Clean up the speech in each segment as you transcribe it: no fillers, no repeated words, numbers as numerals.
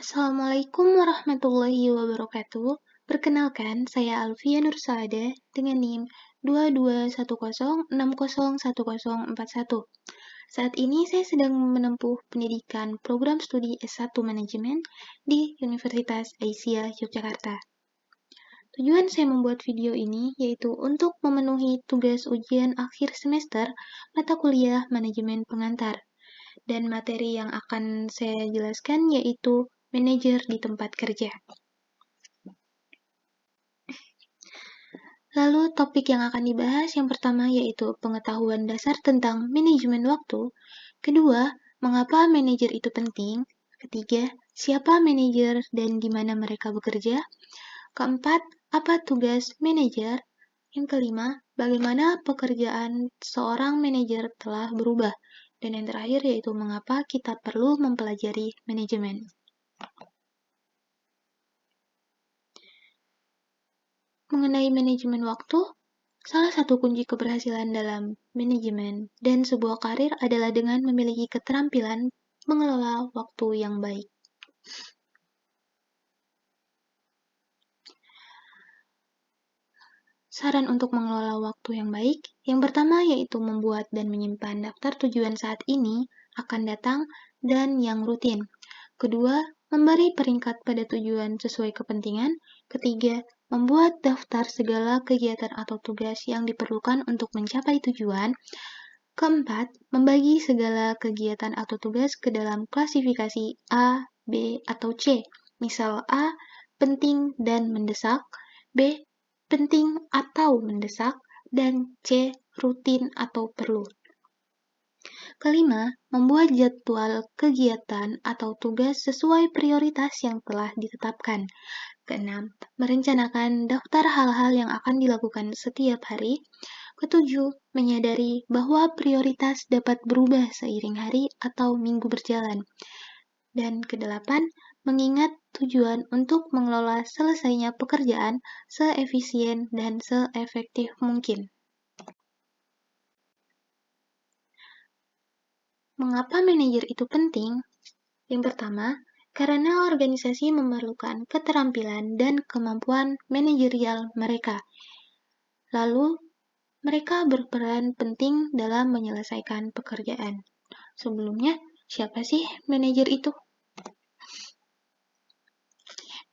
Assalamualaikum warahmatullahi wabarakatuh. Perkenalkan, saya Alfia Nursaada dengan NIM 2210601041. Saat ini saya sedang menempuh pendidikan program studi S1 Manajemen di Universitas Aisyah Yogyakarta. Tujuan saya membuat video ini yaitu untuk memenuhi tugas ujian akhir semester mata kuliah Manajemen Pengantar. Dan materi yang akan saya jelaskan yaitu manajer di tempat kerja. Lalu topik yang akan dibahas yang pertama yaitu pengetahuan dasar tentang manajemen waktu. Kedua, mengapa manajer itu penting. Ketiga, siapa manajer dan di mana mereka bekerja. Keempat, apa tugas manajer. Yang kelima, bagaimana pekerjaan seorang manajer telah berubah. Dan yang terakhir yaitu mengapa kita perlu mempelajari manajemen. Mengenai manajemen waktu, salah satu kunci keberhasilan dalam manajemen dan sebuah karir adalah dengan memiliki keterampilan mengelola waktu yang baik. Saran untuk mengelola waktu yang baik, yang pertama yaitu membuat dan menyimpan daftar tujuan saat ini, akan datang, dan yang rutin. Kedua, memberi peringkat pada tujuan sesuai kepentingan. Ketiga, membuat daftar segala kegiatan atau tugas yang diperlukan untuk mencapai tujuan. Keempat, membagi segala kegiatan atau tugas ke dalam klasifikasi A, B, atau C. Misal A, penting dan mendesak, B, penting atau mendesak, dan C, rutin atau perlu. Kelima, membuat jadwal kegiatan atau tugas sesuai prioritas yang telah ditetapkan. Keenam, merencanakan daftar hal-hal yang akan dilakukan setiap hari. Ketujuh, menyadari bahwa prioritas dapat berubah seiring hari atau minggu berjalan. Dan kedelapan, mengingat tujuan untuk mengelola selesainya pekerjaan seefisien dan seefektif mungkin. Mengapa manajer itu penting? Yang pertama, karena organisasi memerlukan keterampilan dan kemampuan manajerial mereka. Lalu, mereka berperan penting dalam menyelesaikan pekerjaan. Sebelumnya, siapa sih manajer itu?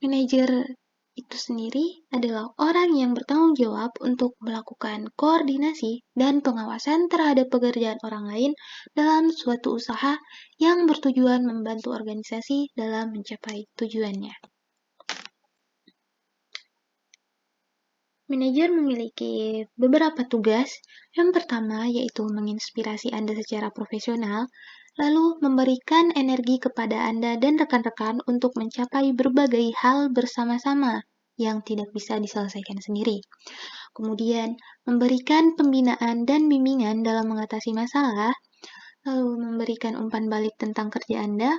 Manajer itu sendiri adalah orang yang bertanggung jawab untuk melakukan koordinasi dan pengawasan terhadap pekerjaan orang lain dalam suatu usaha yang bertujuan membantu organisasi dalam mencapai tujuannya. Manajer memiliki beberapa tugas. Yang pertama yaitu menginspirasi Anda secara profesional, lalu memberikan energi kepada Anda dan rekan-rekan untuk mencapai berbagai hal bersama-sama yang tidak bisa diselesaikan sendiri. Kemudian, memberikan pembinaan dan bimbingan dalam mengatasi masalah, lalu memberikan umpan balik tentang kerja Anda,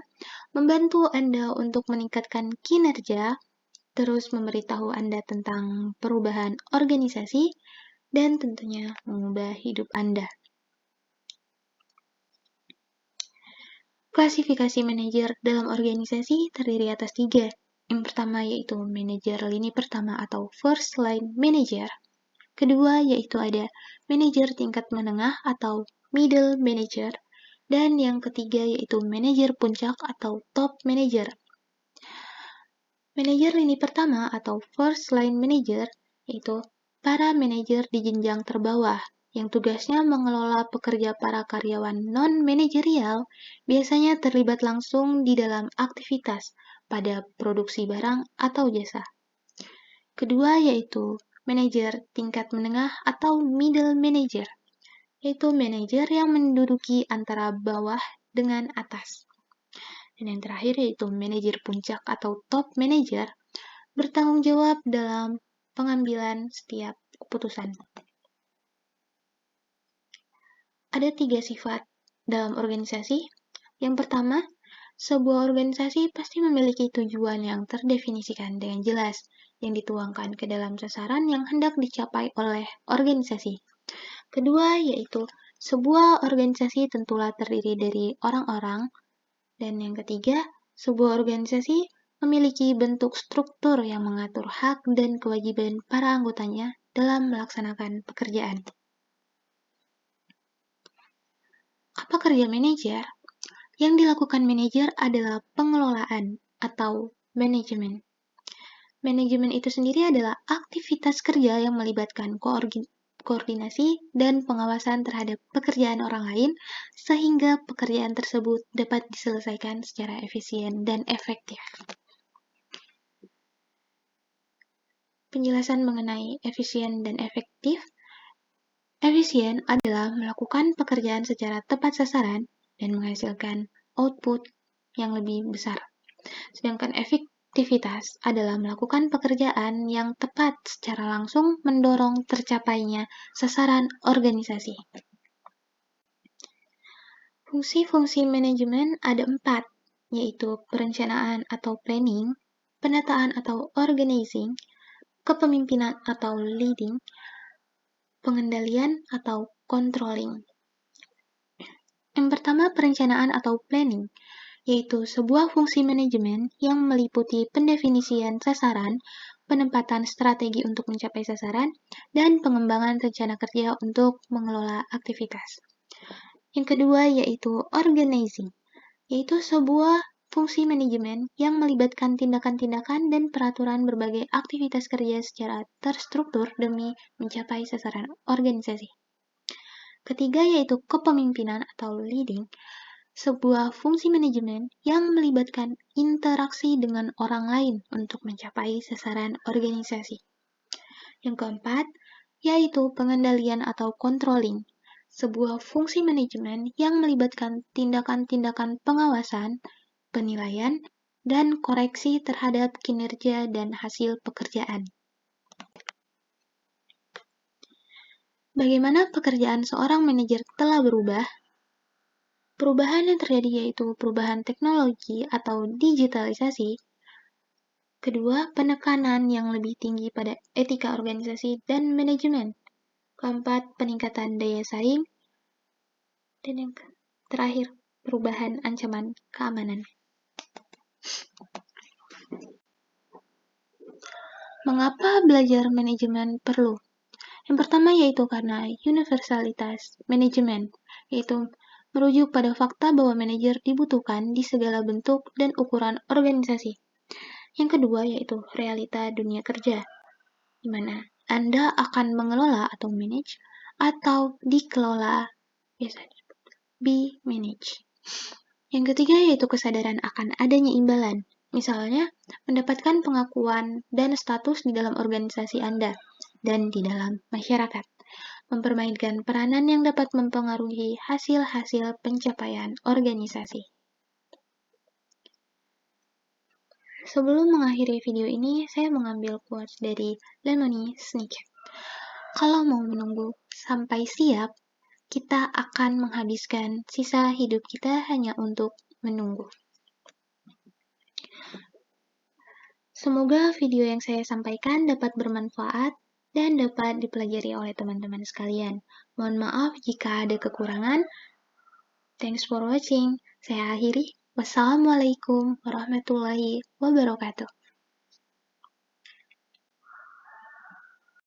membantu Anda untuk meningkatkan kinerja, terus memberitahu Anda tentang perubahan organisasi, dan tentunya mengubah hidup Anda. Klasifikasi manajer dalam organisasi terdiri atas 3. Yang pertama yaitu manajer lini pertama atau first line manager. Kedua yaitu ada manajer tingkat menengah atau middle manager. Dan yang ketiga yaitu manajer puncak atau top manager. Manajer lini pertama atau first line manager yaitu para manajer di jenjang terbawah yang tugasnya mengelola pekerja para karyawan non-manajerial, biasanya terlibat langsung di dalam aktivitas pada produksi barang atau jasa. Kedua yaitu manajer tingkat menengah atau middle manager, yaitu manajer yang menduduki antara bawah dengan atas. Dan yang terakhir yaitu manajer puncak atau top manager, bertanggung jawab dalam pengambilan setiap keputusan. Ada 3 sifat dalam organisasi. Yang pertama, sebuah organisasi pasti memiliki tujuan yang terdefinisikan dengan jelas, yang dituangkan ke dalam sasaran yang hendak dicapai oleh organisasi. Kedua, yaitu sebuah organisasi tentulah terdiri dari orang-orang. Dan yang ketiga, sebuah organisasi memiliki bentuk struktur yang mengatur hak dan kewajiban para anggotanya dalam melaksanakan pekerjaan. Apa kerja manajer? Yang dilakukan manajer adalah pengelolaan atau manajemen. Manajemen itu sendiri adalah aktivitas kerja yang melibatkan koordinasi dan pengawasan terhadap pekerjaan orang lain sehingga pekerjaan tersebut dapat diselesaikan secara efisien dan efektif. Penjelasan mengenai efisien dan efektif. Efisien adalah melakukan pekerjaan secara tepat sasaran dan menghasilkan output yang lebih besar. Sedangkan efektivitas adalah melakukan pekerjaan yang tepat secara langsung mendorong tercapainya sasaran organisasi. Fungsi-fungsi manajemen ada 4, yaitu perencanaan atau planning, penataan atau organizing, kepemimpinan atau leading, pengendalian atau controlling. Yang pertama, perencanaan atau planning, yaitu sebuah fungsi manajemen yang meliputi pendefinisian sasaran, penempatan strategi untuk mencapai sasaran, dan pengembangan rencana kerja untuk mengelola aktivitas. Yang kedua yaitu organizing, yaitu sebuah fungsi manajemen yang melibatkan tindakan-tindakan dan peraturan berbagai aktivitas kerja secara terstruktur demi mencapai sasaran organisasi. Ketiga yaitu kepemimpinan atau leading, sebuah fungsi manajemen yang melibatkan interaksi dengan orang lain untuk mencapai sasaran organisasi. Yang keempat, yaitu pengendalian atau controlling, sebuah fungsi manajemen yang melibatkan tindakan-tindakan pengawasan, penilaian, dan koreksi terhadap kinerja dan hasil pekerjaan. Bagaimana pekerjaan seorang manajer telah berubah? Perubahan yang terjadi yaitu perubahan teknologi atau digitalisasi. Kedua, penekanan yang lebih tinggi pada etika organisasi dan manajemen. Keempat, peningkatan daya saing. Dan yang terakhir, perubahan ancaman keamanan. Mengapa belajar manajemen perlu? Yang pertama yaitu karena universalitas manajemen, yaitu merujuk pada fakta bahwa manajer dibutuhkan di segala bentuk dan ukuran organisasi. Yang kedua yaitu realita dunia kerja, di mana Anda akan mengelola atau manage atau dikelola, biasanya be manage. Yang ketiga yaitu kesadaran akan adanya imbalan, misalnya mendapatkan pengakuan dan status di dalam organisasi Anda dan di dalam masyarakat, mempermainkan peranan yang dapat mempengaruhi hasil-hasil pencapaian organisasi. Sebelum mengakhiri video ini, saya mengambil quotes dari Lemony Snicket. Kalau mau menunggu sampai siap, kita akan menghabiskan sisa hidup kita hanya untuk menunggu. Semoga video yang saya sampaikan dapat bermanfaat dan dapat dipelajari oleh teman-teman sekalian. Mohon maaf jika ada kekurangan. Thanks for watching. Saya akhiri. Wassalamualaikum warahmatullahi wabarakatuh.